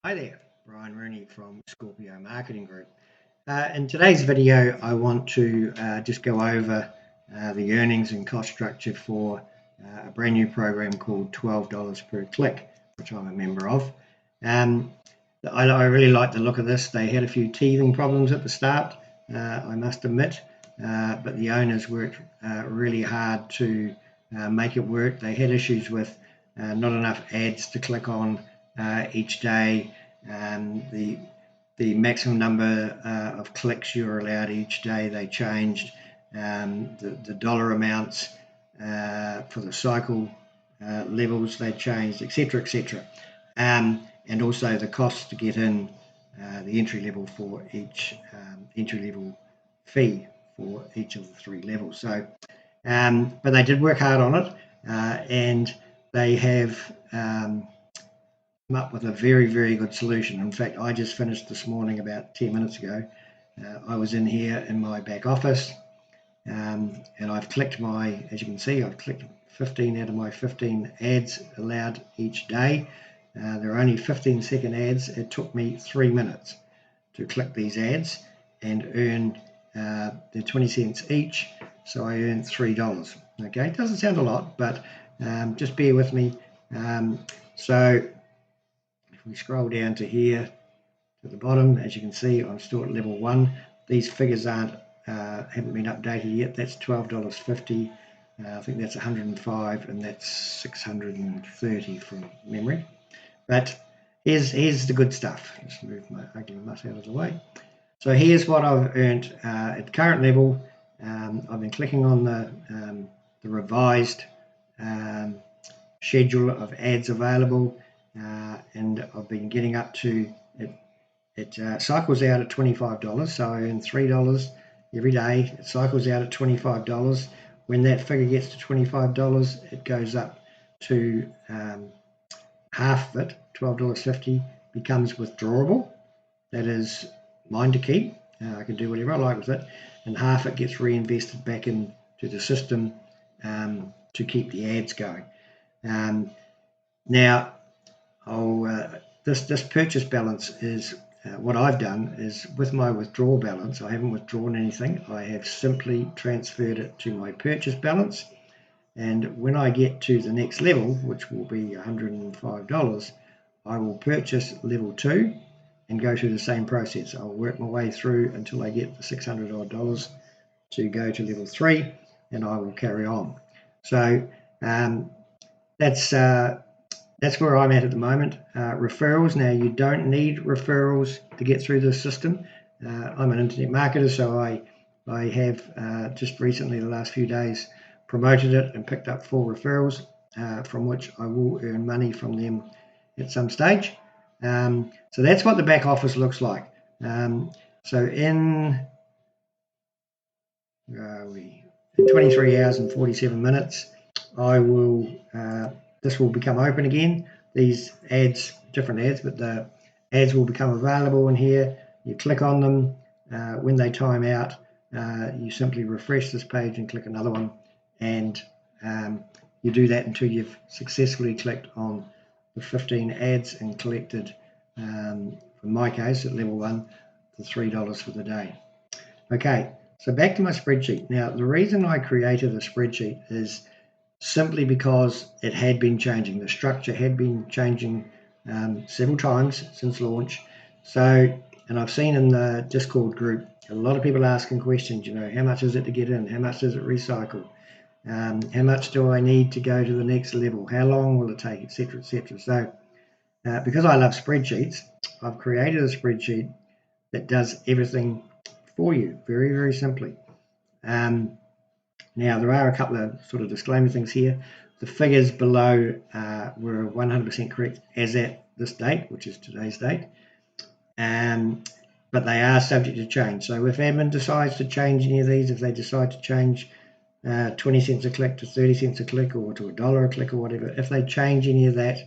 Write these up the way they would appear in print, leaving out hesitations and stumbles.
Hi there, Brian Rooney from Scorpio Marketing Group. In today's video, I want to just go over the earnings and cost structure for a brand new program called $12 per click, which I'm a member of. I really like the look of this. They had a few teething problems at the start, I must admit, but the owners worked really hard to make it work. They had issues with not enough ads to click on each day. The maximum number of clicks you're allowed each day, they changed. The dollar amounts for the cycle levels, they changed, etc., etc. And also the costs to get in, the entry level for each entry level fee for each of the three levels. So, but they did work hard on it, and they have come up with a very, very good solution. In fact, I just finished this morning about 10 minutes ago. I was in here in my back office, and I've clicked as you can see, I've clicked 15 out of my 15 ads allowed each day. There are only 15-second ads. It took me 3 minutes to click these ads and earn the 20 cents each. So I earned $3. Okay, it doesn't sound a lot, but just bear with me. So if we scroll down to here to the bottom, as you can see, I'm still at level 1. These figures haven't been updated yet. That's $12.50. I think that's 105, and that's 630 from memory. But here's the good stuff. Let's move my ugly mutt out of the way. So here's what I've earned at current level. I've been clicking on the revised schedule of ads available, and I've been getting up to it. It cycles out at $25, so I earn $3 every day. It cycles out at $25. When that figure gets to $25, it goes up to half of it, $12.50, becomes withdrawable. That is mine to keep. I can do whatever I like with it, and half it gets reinvested back into the system to keep the ads going. Now, this purchase balance is what I've done is with my withdrawal balance. I haven't withdrawn anything. I have simply transferred it to my purchase balance. And when I get to the next level, which will be $105, I will purchase level 2 and go through the same process. I'll work my way through until I get the $600 odd to go to level 3, and I will carry on. So that's where I'm at the moment. Referrals, now you don't need referrals to get through this system. I'm an internet marketer, so I have just recently, the last few days, promoted it and picked up 4 referrals, from which I will earn money from them at some stage. So that's what the back office looks like. So in 23 hours and 47 minutes, this will become open again. These ads, different ads, but the ads will become available in here. You click on them. When they time out, you simply refresh this page and click another one, and you do that until you've successfully clicked on the 15 ads and collected, in my case at level 1, the $3 for the day. Okay, so back to my spreadsheet. Now, the reason I created a spreadsheet is simply because it had been changing. The structure had been changing several times since launch. So, and I've seen in the Discord group a lot of people asking questions, how much is it to get in? How much does it recycle? How much do I need to go to the next level? How long will it take, etc., etc. So because I love spreadsheets, I've created a spreadsheet that does everything for you very, very simply. Now, there are a couple of sort of disclaimer things here. The figures below were 100% correct as at this date, which is today's date. But they are subject to change. So if admin decides to change any of these, if they decide to change 20 cents a click to 30 cents a click, or to $1 a click, or whatever, if they change any of that,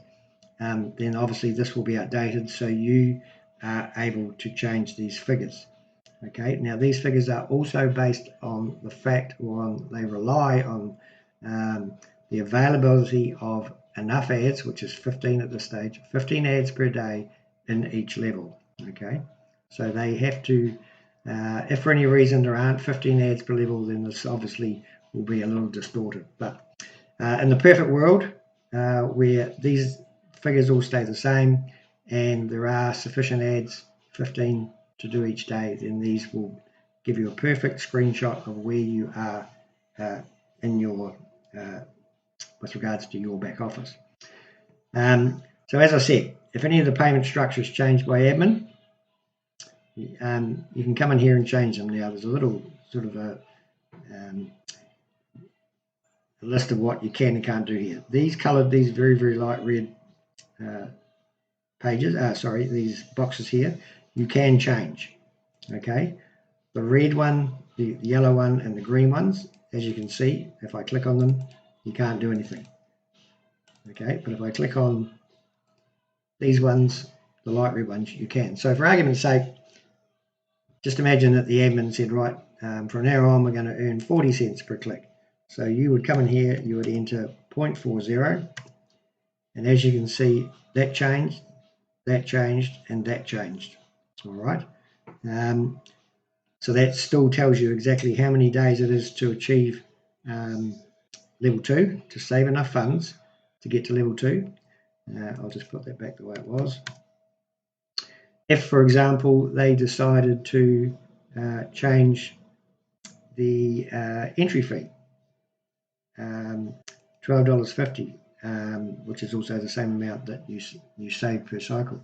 then obviously this will be outdated, so you are able to change these figures. Okay, now these figures are also based on the fact, they rely on the availability of enough ads, which is 15 at this stage, 15 ads per day in each level. Okay, so they have to, if for any reason there aren't 15 ads per level, then this obviously will be a little distorted. But in the perfect world, where these figures all stay the same and there are sufficient ads, 15 to do each day, then these will give you a perfect screenshot of where you are in your with regards to your back office. So as I said, if any of the payment structures changed by admin, you can come in here and change them. Now there's a little sort of a list of what you can and can't do here. These coloured, these very light red these boxes here, you can change. Okay, the red one, the yellow one, and the green ones, as you can see, if I click on them, you can't do anything. Okay, but if I click on these ones, the light red ones, you can. So for argument's sake, just imagine that the admin said, right, from now on we're going to earn 40 cents per click. So you would come in here, you would enter 0.40, and as you can see, that changed, and that changed. All right. So that still tells you exactly how many days it is to achieve level 2, to save enough funds to get to level 2. I'll just put that back the way it was. If, for example, they decided to change the entry fee, $12.50, which is also the same amount that you save per cycle.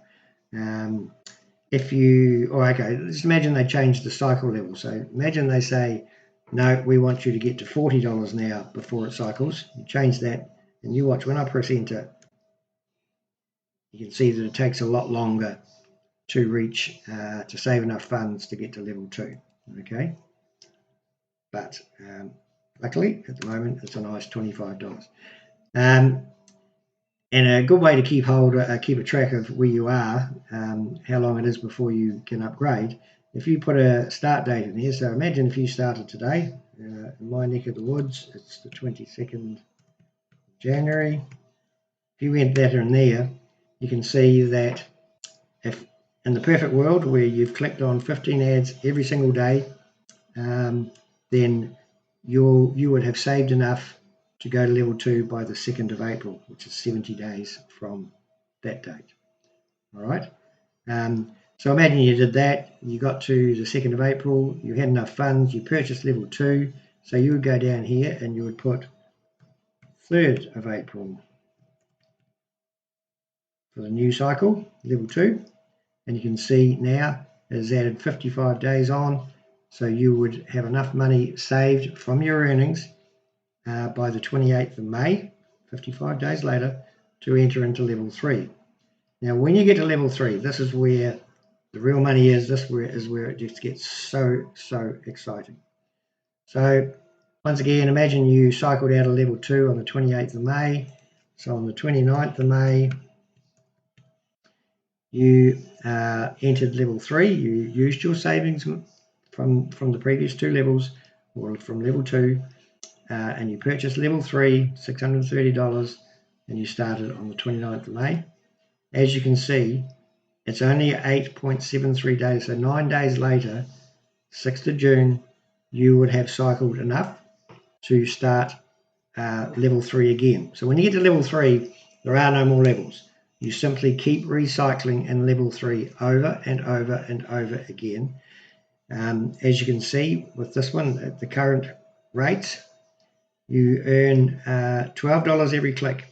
Just imagine they change the cycle level. So imagine they say, no, we want you to get to $40 now before it cycles. You change that, and you watch when I press enter, you can see that it takes a lot longer to reach, to save enough funds to get to level 2. Okay, but luckily at the moment it's a nice $25. And a good way to keep a track of where you are, how long it is before you can upgrade, if you put a start date in here. So imagine if you started today, in my neck of the woods, it's the 22nd of January. If you went that in there, you can see that if in the perfect world where you've clicked on 15 ads every single day, then you would have saved enough to go to level 2 by the 2nd of April, which is 70 days from that date. All right. So imagine you did that, you got to the 2nd of April, you had enough funds, you purchased level 2, so you would go down here and you would put 3rd of April for the new cycle, level 2, and you can see now it has added 55 days on, so you would have enough money saved from your earnings by the 28th of May, 55 days later, to enter into level 3. Now, when you get to level 3, this is where the real money is. This is where it just gets so exciting. So, once again, imagine you cycled out of level 2 on the 28th of May. So, on the 29th of May, you entered level 3. You used your savings from the previous 2 levels, or from level 2. And you purchased level 3, $630, and you started on the 29th of May. As you can see, it's only 8.73 days, so 9 days later, 6th of June, you would have cycled enough to start level 3 again. So when you get to level 3, there are no more levels. You simply keep recycling in level 3 over and over and over again. As you can see with this one, at the current rates, you earn $12 every click,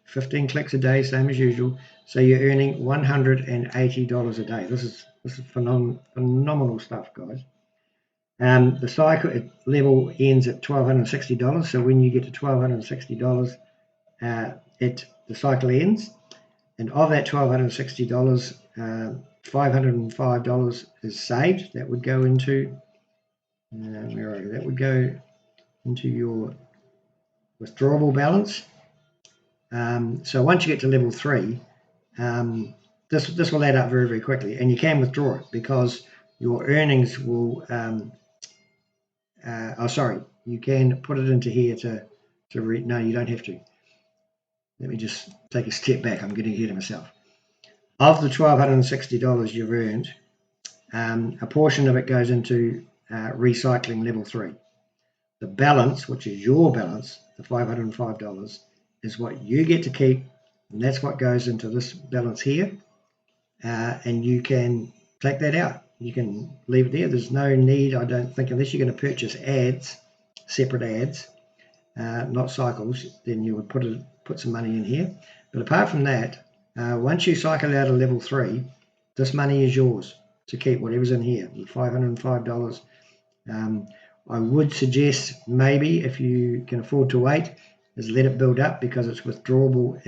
15 clicks a day, same as usual. So you're earning $180 a day. This is phenomenal stuff, guys. The cycle level ends at $1,260. So when you get to $1,260, the cycle ends. And of that $1,260, $505 is saved. That would go into that would go into your withdrawable balance. So once you get to level 3, this will add up very quickly, and you can withdraw it because your earnings will. You can put it into here to read. No, you don't have to. Let me just take a step back. I'm getting ahead of myself. of the $1,260 you've earned, a portion of it goes into recycling level 3. The balance, which is your balance, the $505, is what you get to keep, and that's what goes into this balance here. And you can take that out. You can leave it there. There's no need, I don't think, unless you're going to purchase ads, separate ads, not cycles, then you would put some money in here. But apart from that, once you cycle out of level 3, this money is yours to keep, whatever's in here, the $505. I would suggest, maybe if you can afford to wait, is let it build up, because it's withdrawable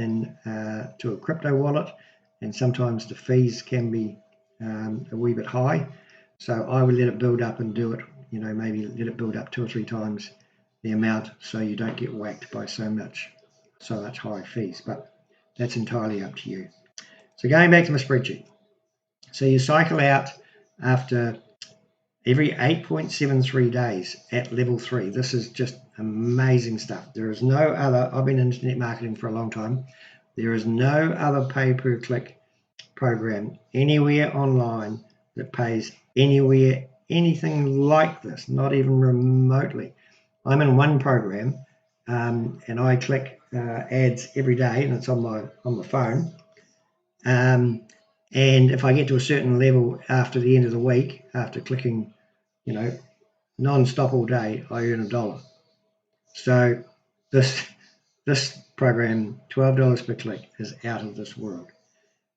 to a crypto wallet, and sometimes the fees can be a wee bit high. So I would let it build up and do it, maybe let it build up 2 or 3 times the amount, so you don't get whacked by so much high fees. But that's entirely up to you. So going back to my spreadsheet, so you cycle out after every 8.73 days at level 3. This is just amazing stuff. There is no other, I've been in internet marketing for a long time, there is no other pay-per-click program anywhere online that pays anything like this, not even remotely. I'm in one program, and I click ads every day, and it's on my phone. And if I get to a certain level after the end of the week, after clicking, non-stop all day, I earn $1. So this program, $12 per click, is out of this world.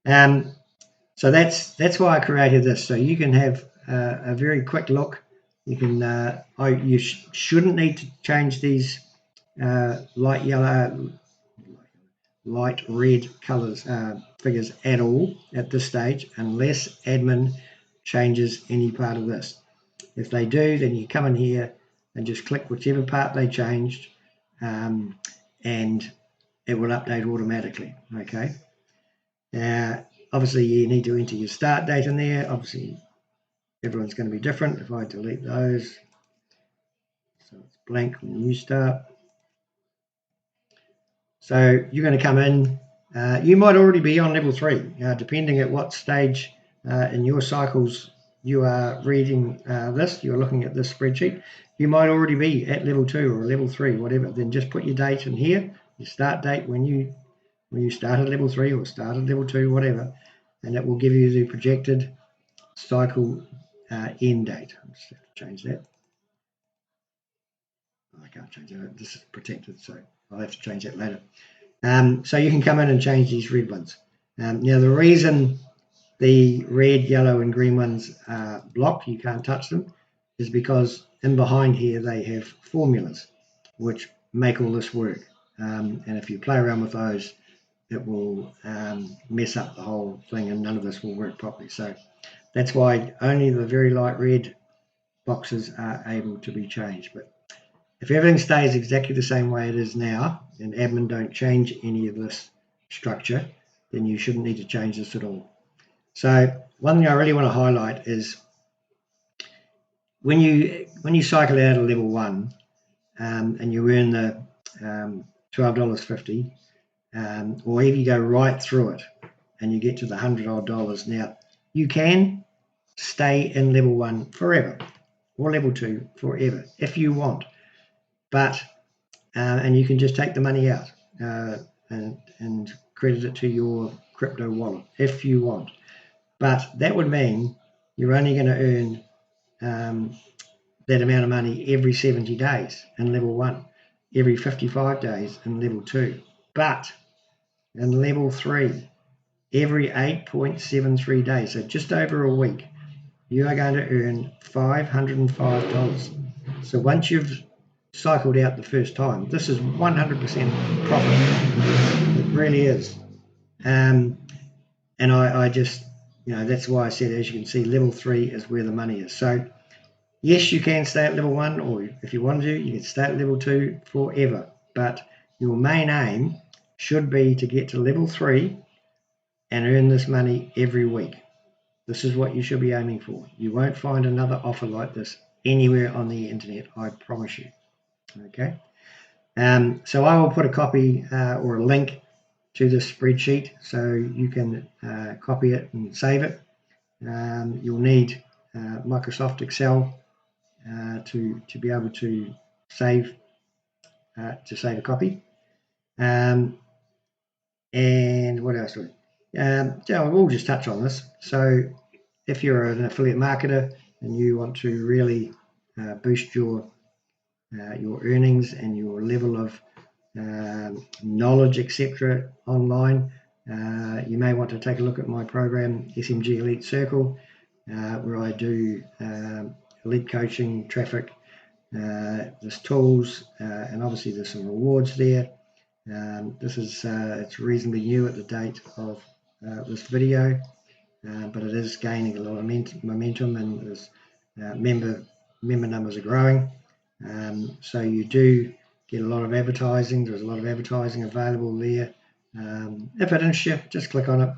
So that's why I created this. So you can have a very quick look. You can you shouldn't need to change these light yellow, light red colors figures at all at this stage, unless admin changes any part of this. If they do, then you come in here and just click whichever part they changed, and it will update automatically. Okay. Obviously, you need to enter your start date in there. Obviously, everyone's going to be different. If I delete those, so it's blank when you start. So you're going to come in. You might already be on level 3, depending at what stage in your cycles you are reading this. You're looking at this spreadsheet. You might already be at level 2 or level 3, whatever. Then just put your date in here, your start date when you started level 3 or started level 2, whatever, and it will give you the projected cycle end date. I'll just have to change that. I can't change that. This is protected, so I'll have to change that later. So you can come in and change these red ones. Now, the reason the red, yellow, and green ones are blocked, you can't touch them, is because in behind here they have formulas which make all this work. And if you play around with those, it will mess up the whole thing, and none of this will work properly. So that's why only the very light red boxes are able to be changed. But if everything stays exactly the same way it is now, and admin don't change any of this structure, then you shouldn't need to change this at all. So one thing I really want to highlight is when you cycle out of level 1 and you earn the $12.50, or if you go right through it and you get to the $100 now, you can stay in level 1 forever, or level 2 forever if you want. But and you can just take the money out and credit it to your crypto wallet if you want. But that would mean you're only going to earn that amount of money every 70 days in level 1, every 55 days in level 2. But in level 3, every 8.73 days, so just over a week, you are going to earn $505. So once you've cycled out the first time, this is 100% profit. It really is. And I just, that's why I said, as you can see, level 3 is where the money is. So yes, you can stay at level 1, or if you want to, you can stay at level 2 forever. But your main aim should be to get to level 3 and earn this money every week. This is what you should be aiming for. You won't find another offer like this anywhere on the internet, I promise you. Okay. So I will put a copy or a link to this spreadsheet so you can copy it and save it. You'll need Microsoft Excel to be able to save a copy. And what else? We'll just touch on this. So if you're an affiliate marketer and you want to really boost your earnings and your level of knowledge, etc., online, you may want to take a look at my program, SMG Elite Circle, where I do lead coaching, traffic, there's tools, and obviously there's some rewards there. This is it's reasonably new at the date of this video, but it is gaining a lot of momentum, and there's member numbers are growing. So you do get a lot of advertising. There's a lot of advertising available there. If it interests you, just click on it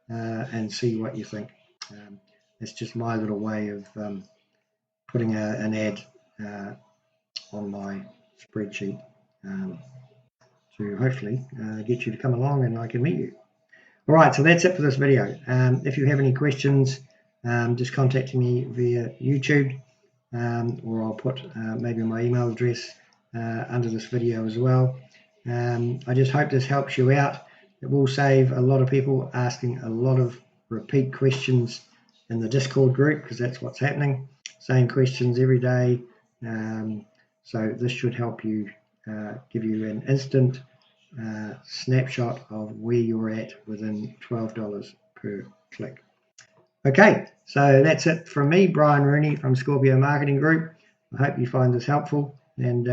and see what you think. It's just my little way of putting an ad on my spreadsheet to hopefully get you to come along and I can meet you. All right, so that's it for this video. If you have any questions, just contact me via YouTube, or I'll put maybe my email address under this video as well. I just hope this helps you out. It will save a lot of people asking a lot of repeat questions in the Discord group, because that's what's happening. Same questions every day. So this should help you, give you an instant snapshot of where you're at within $12 per click. Okay, so that's it from me, Brian Rooney from Scorpio Marketing Group. I hope you find this helpful, and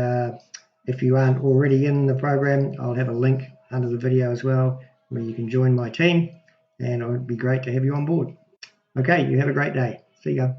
if you aren't already in the program, I'll have a link under the video as well where you can join my team, and it would be great to have you on board. Okay, you have a great day. See ya.